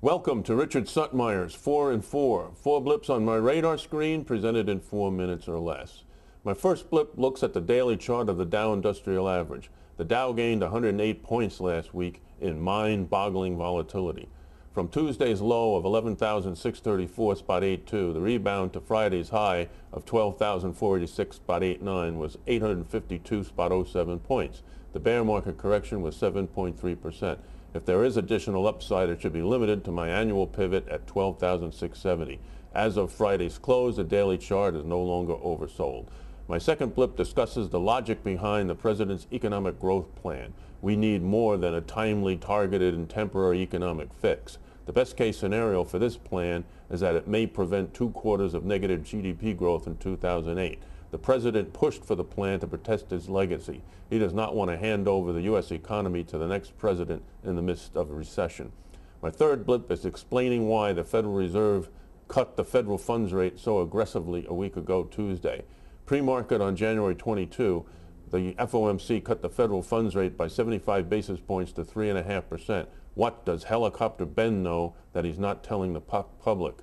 Welcome to Richard Suttmeyer's 4 and 4. 4 blips on my radar screen presented in 4 minutes or less. My first blip looks at the daily chart of the Dow Industrial Average. The Dow gained 108 points last week in mind-boggling volatility. From Tuesday's low of 11,634.82, the rebound to Friday's high of 12,486.89 was 852.07 points. The bear market correction was 7.3%. If there is additional upside, it should be limited to my annual pivot at 12,670. As of Friday's close, the daily chart is no longer oversold. My second blip discusses the logic behind the president's economic growth plan. We need more than a timely, targeted, and temporary economic fix. The best case scenario for this plan is that it may prevent 2 quarters of negative GDP growth in 2008. The president pushed for the plan to protect his legacy. He does not want to hand over the U.S. economy to the next president in the midst of a recession. My third blip is explaining why the Federal Reserve cut the federal funds rate so aggressively a week ago Tuesday. Pre-market on January 22, the FOMC cut the federal funds rate by 75 basis points to 3.5%. What does Helicopter Ben know that he's not telling the public?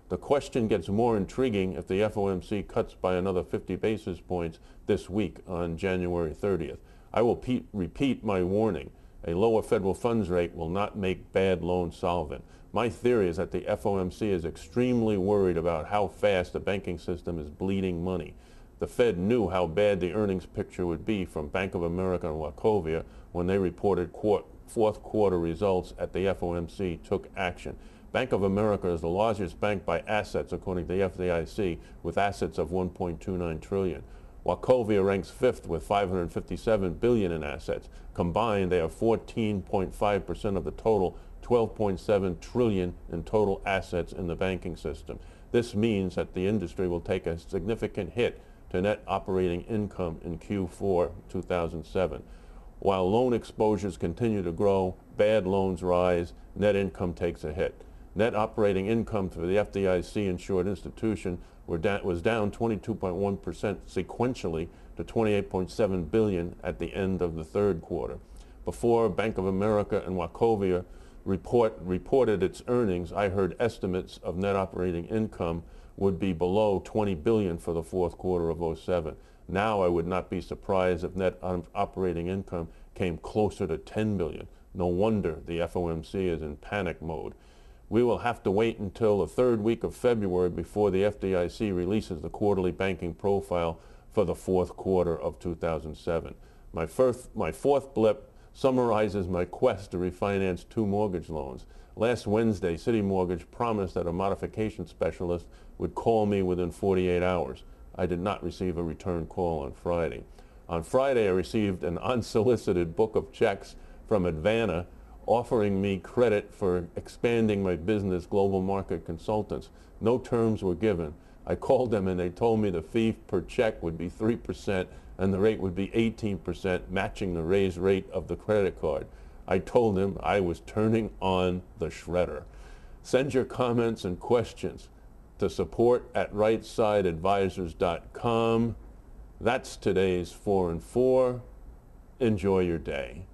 The question gets more intriguing if the FOMC cuts by another 50 basis points this week on January 30th. I will repeat my warning. A lower federal funds rate will not make bad loans solvent. My theory is that the FOMC is extremely worried about how fast the banking system is bleeding money. The Fed knew how bad the earnings picture would be from Bank of America and Wachovia when they reported fourth quarter results at the FOMC took action. Bank of America is the largest bank by assets, according to the FDIC, with assets of $1.29 trillion. Wachovia ranks 5th with $557 billion in assets. Combined, they have 14.5% of the total $12.7 trillion in total assets in the banking system. This means that the industry will take a significant hit to net operating income in Q4 2007. While loan exposures continue to grow, bad loans rise, net income takes a hit. Net operating income for the FDIC-insured institution was down 22.1% sequentially to $28.7 billion at the end of the third quarter. Before Bank of America and Wachovia reported its earnings, I heard estimates of net operating income would be below $20 billion for the fourth quarter of 2007. Now I would not be surprised if net operating income came closer to $10 billion. No wonder the FOMC is in panic mode. We will have to wait until the third week of February before the FDIC releases the quarterly banking profile for the fourth quarter of 2007. My fourth blip summarizes my quest to refinance 2 mortgage loans. Last Wednesday, Citi Mortgage promised that a modification specialist would call me within 48 hours. I did not receive a return call on Friday. On Friday, I received an unsolicited book of checks from Advana offering me credit for expanding my business, Global Market Consultants. No terms were given. I called them and they told me the fee per check would be 3% and the rate would be 18%, matching the raised rate of the credit card. I told them I was turning on the shredder. Send your comments and questions to support@rightsideadvisors.com. That's today's 4 and 4. Enjoy your day.